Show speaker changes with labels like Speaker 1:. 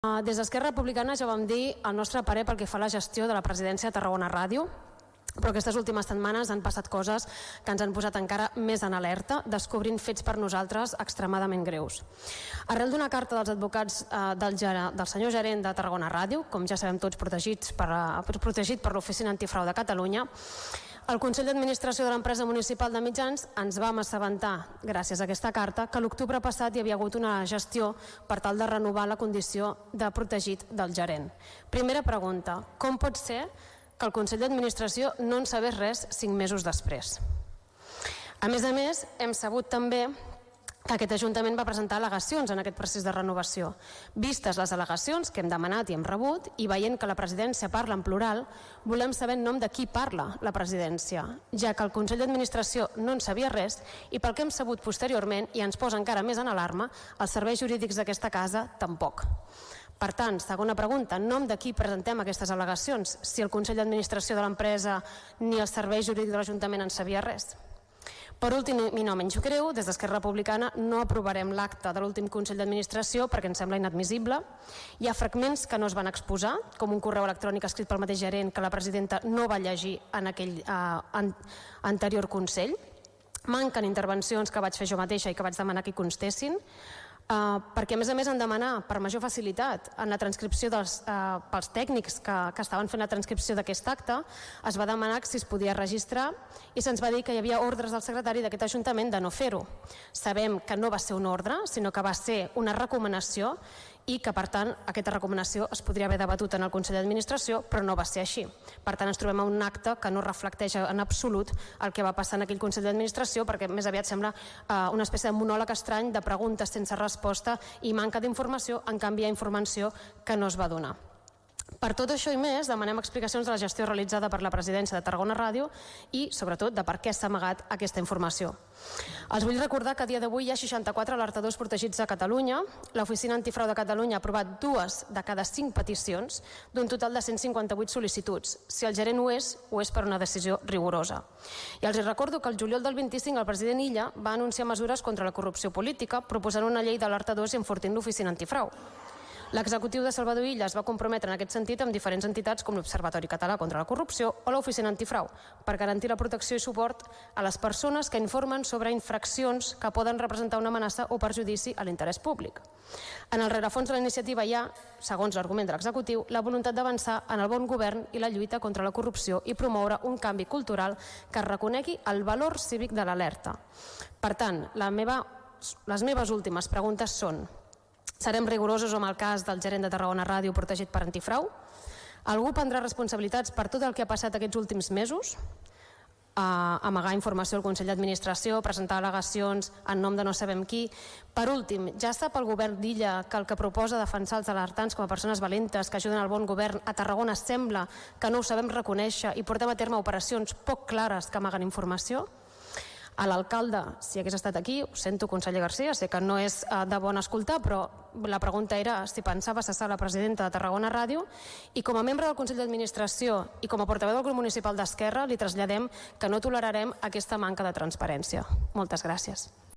Speaker 1: Des d'Esquerra Republicana ja vam dir el nostre parer pel que fa a la gestió de la presidència de Tarragona Ràdio, però aquestes últimes setmanes han passat coses que ens han posat encara més en alerta, descobrint fets per nosaltres extremadament greus. Arrel d'una carta dels advocats del senyor gerent de Tarragona Ràdio, com ja sabem tots protegit per l'Oficina Antifrau de Catalunya, el Consell d'Administració de l'Empresa Municipal de Mitjans ens vam assabentar, gràcies a aquesta carta, que l'octubre passat hi havia hagut una gestió per tal de renovar la condició de protegit del gerent. Primera pregunta, com pot ser que el Consell d'Administració no en sabés res 5 mesos després? A més, hem sabut també que aquest Ajuntament va presentar al·legacions en aquest procés de renovació. Vistes les al·legacions que hem demanat i hem rebut i veient que la presidència parla en plural, volem saber en nom de qui parla la presidència, ja que el Consell d'Administració no en sabia res i pel que hem sabut posteriorment, i ens posa encara més en alarma, els serveis jurídics d'aquesta casa tampoc. Per tant, segona pregunta, en nom de qui presentem aquestes al·legacions si el Consell d'Administració de l'empresa ni els serveis jurídics de l'Ajuntament en sabia res? Per últim, i no menys greu, des d'Esquerra Republicana no aprovarem l'acte de l'últim Consell d'Administració perquè ens sembla inadmissible. Hi ha fragments que no es van exposar, com un correu electrònic escrit pel mateix gerent que la presidenta no va llegir en aquell anterior Consell. Manquen intervencions que vaig fer jo mateixa i que vaig demanar que hi constessin, perquè a més han demanat per major facilitat en la transcripció pels tècnics que estaven fent la transcripció d'aquest acte, es va demanar si es podia registrar i se'ns va dir que hi havia ordres del secretari d'aquest Ajuntament de no fer-ho. Sabem que no va ser una ordre, sinó que va ser una recomanació i que, per tant, aquesta recomanació es podria haver debatut en el Consell d'Administració, però no va ser així. Per tant, ens trobem a un acte que no reflecteix en absolut el que va passar en aquell Consell d'Administració, perquè més aviat sembla una espècie de monòleg estrany de preguntes sense resposta i manca d'informació, en canvi hi ha informació que no es va donar. Per tot això i més, demanem explicacions de la gestió realitzada per la presidència de Tarragona Ràdio i, sobretot, de per què s'ha amagat aquesta informació. Els vull recordar que a dia d'avui hi ha 64 alertadors protegits a Catalunya. L'Oficina Antifrau de Catalunya ha aprovat 2 de cada 5 peticions d'un total de 158 sol·licituds. Si el gerent ho és per una decisió rigorosa. I els recordo que el juliol del 25 el president Illa va anunciar mesures contra la corrupció política proposant una llei d'alertadors i enfortint l'Oficina Antifrau. L'executiu de Salvador Illa es va comprometre en aquest sentit amb diferents entitats com l'Observatori Català contra la Corrupció o l'Oficina Antifrau per garantir la protecció i suport a les persones que informen sobre infraccions que poden representar una amenaça o perjudici a l'interès públic. En el rerefons de la iniciativa hi ha, segons l'argument de l'executiu, la voluntat d'avançar en el bon govern i la lluita contra la corrupció i promoure un canvi cultural que reconegui el valor cívic de l'alerta. Per tant, les meves últimes preguntes són: serem rigorosos amb el cas del gerent de Tarragona Ràdio protegit per antifrau? Algú prendrà responsabilitats per tot el que ha passat aquests últims mesos? Amagar informació al Consell d'Administració, presentar al·legacions en nom de no sabem qui. Per últim, ja sap el govern d'Illa que el que proposa defensar els alertants com a persones valentes que ajuden al bon govern a Tarragona sembla que no ho sabem reconèixer i portem a terme operacions poc clares que amaguen informació? A l'alcalde, si hagués estat aquí, ho sento, conseller Garcia, sé que no és de bon escoltar, però la pregunta era si pensava cessar la presidenta de Tarragona Ràdio, i com a membre del Consell d'Administració i com a portaveu del grup municipal d'Esquerra li traslladem que no tolerarem aquesta manca de transparència. Moltes gràcies.